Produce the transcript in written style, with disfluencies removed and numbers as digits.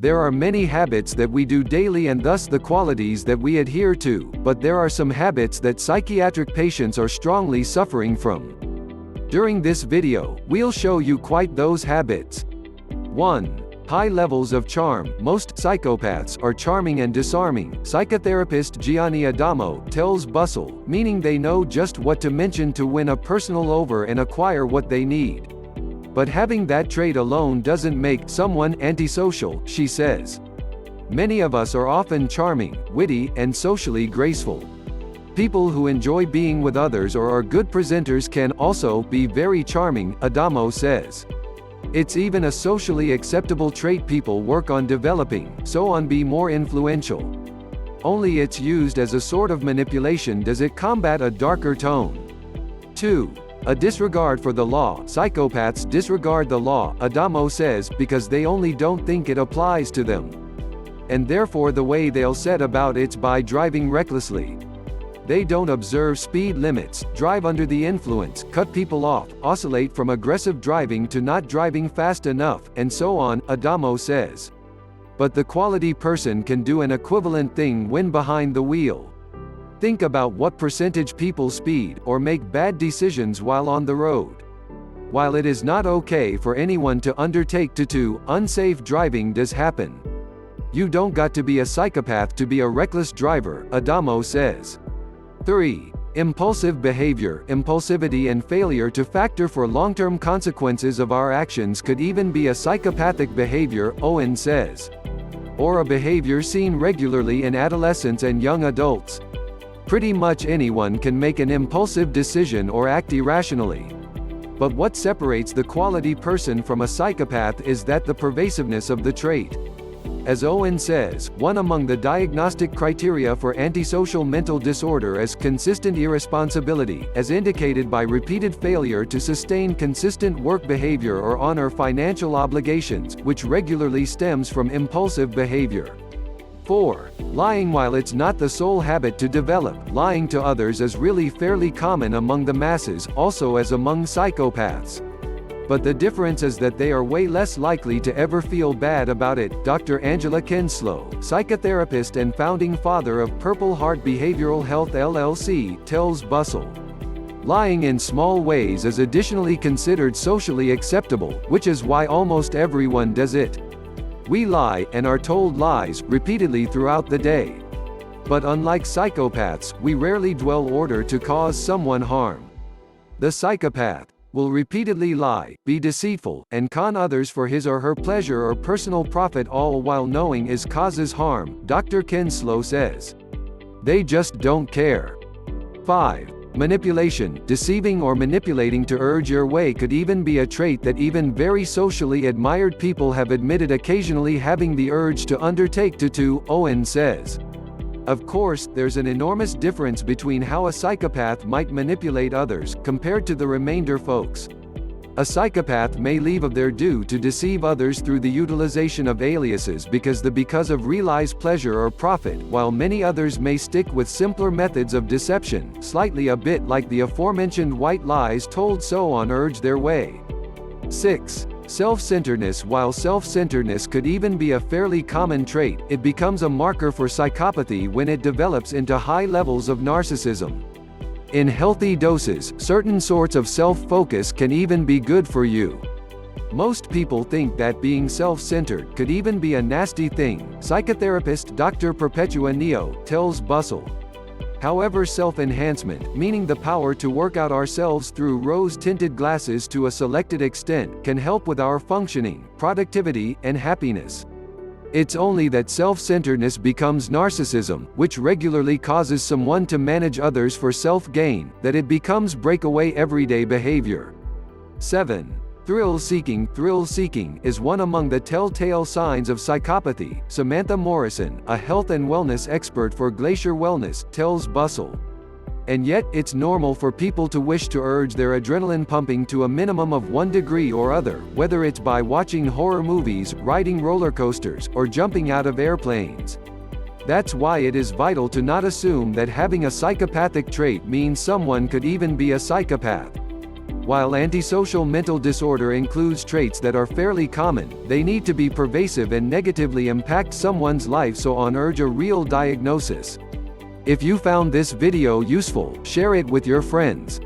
There are many habits that we do daily and thus the qualities that we adhere to, but there are some habits that psychiatric patients are strongly suffering from. During this video, we'll show you quite those habits. 1. High levels of charm. Most psychopaths are charming and disarming. Psychotherapist Gianni Adamo tells Bustle, meaning they know just what to mention to win a personal over and acquire what they need. But having that trait alone doesn't make someone antisocial, she says. Many of us are often charming, witty, and socially graceful. People who enjoy being with others or are good presenters can also be very charming, Adamo says. It's even a socially acceptable trait people work on developing, so on be more influential. Only it's used as a sort of manipulation does it combat a darker tone. 2. A disregard for the law. Psychopaths disregard the law, Adamo says, because they only don't think it applies to them. And therefore the way they'll set about it's by driving recklessly. They don't observe speed limits, drive under the influence, cut people off, oscillate from aggressive driving to not driving fast enough, and so on, Adamo says. But the quality person can do an equivalent thing when behind the wheel. Think about what percentage people speed, or make bad decisions while on the road. While it is not okay for anyone to undertake to do, unsafe driving does happen. You don't got to be a psychopath to be a reckless driver, Adamo says. 3. Impulsive behavior. Impulsivity and failure to factor for long-term consequences of our actions could even be a psychopathic behavior, Owen says. Or a behavior seen regularly in adolescents and young adults. Pretty much anyone can make an impulsive decision or act irrationally. But what separates the quality person from a psychopath is that the pervasiveness of the trait. As Owen says, one among the diagnostic criteria for antisocial mental disorder is consistent irresponsibility, as indicated by repeated failure to sustain consistent work behavior or honor financial obligations, which regularly stems from impulsive behavior. 4. Lying. While it's not the sole habit to develop, lying to others is really fairly common among the masses, also as among psychopaths. But the difference is that they are way less likely to ever feel bad about it, Dr. Angela Kinslow, psychotherapist and founding father of Purple Heart Behavioral Health LLC, tells Bustle. Lying in small ways is additionally considered socially acceptable, which is why almost everyone does it. We lie, and are told lies, repeatedly throughout the day. But unlike psychopaths, we rarely dwell order to cause someone harm. The psychopath will repeatedly lie, be deceitful, and con others for his or her pleasure or personal profit, all while knowing it causes harm, Dr. Kinslow says. They just don't care. 5. Manipulation. Deceiving or manipulating to urge your way could even be a trait that even very socially admired people have admitted occasionally having the urge to undertake to, Owen says. Of course, there's an enormous difference between how a psychopath might manipulate others, compared to the remainder folks. A psychopath may leave of their due to deceive others through the utilization of aliases because of realized pleasure or profit, while many others may stick with simpler methods of deception, slightly a bit like the aforementioned white lies told so on urge their way. 6. Self-centeredness. While self-centeredness could even be a fairly common trait, it becomes a marker for psychopathy when it develops into high levels of narcissism. In healthy doses, certain sorts of self-focus can even be good for you. Most people think that being self-centered could even be a nasty thing, psychotherapist Dr. Perpetua Neo tells Bustle. However, self-enhancement, meaning the power to work out ourselves through rose-tinted glasses to a selected extent, can help with our functioning, productivity, and happiness. It's only that self-centeredness becomes narcissism, which regularly causes someone to manage others for self-gain, that it becomes breakaway everyday behavior. 7. Thrill-seeking. Thrill-seeking is one among the telltale signs of psychopathy, Samantha Morrison, a health and wellness expert for Glacier Wellness, tells Bustle. And yet, it's normal for people to wish to urge their adrenaline pumping to a minimum of one degree or other, whether it's by watching horror movies, riding roller coasters, or jumping out of airplanes. That's why it is vital to not assume that having a psychopathic trait means someone could even be a psychopath. While antisocial mental disorder includes traits that are fairly common, they need to be pervasive and negatively impact someone's life so on urge a real diagnosis. If you found this video useful, share it with your friends.